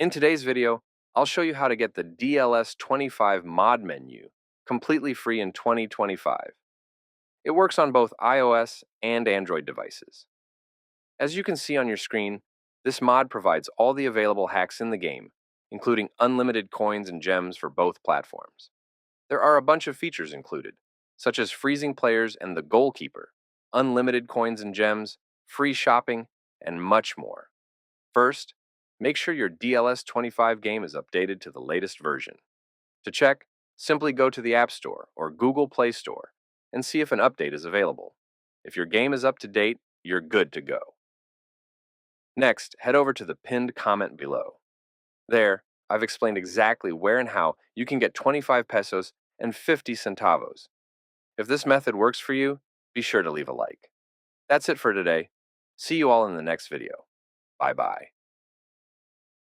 In today's video, I'll show you how to get the DLS 25 mod menu completely free in 2025. It works on both iOS and Android devices. As you can see on your screen, this mod provides all the available hacks in the game, including unlimited coins and gems for both platforms. There are a bunch of features included, such as freezing players and the goalkeeper, unlimited coins and gems, free shopping, and much more. First, make sure your DLS 25 game is updated to the latest version. To check, simply go to the App Store or Google Play Store and see if an update is available. If your game is up to date, you're good to go. Next, head over to the pinned comment below. There, I've explained exactly where and how you can get 25 pesos and 50 centavos. If this method works for you, be sure to leave a like. That's it for today. See you all in the next video. Bye-bye.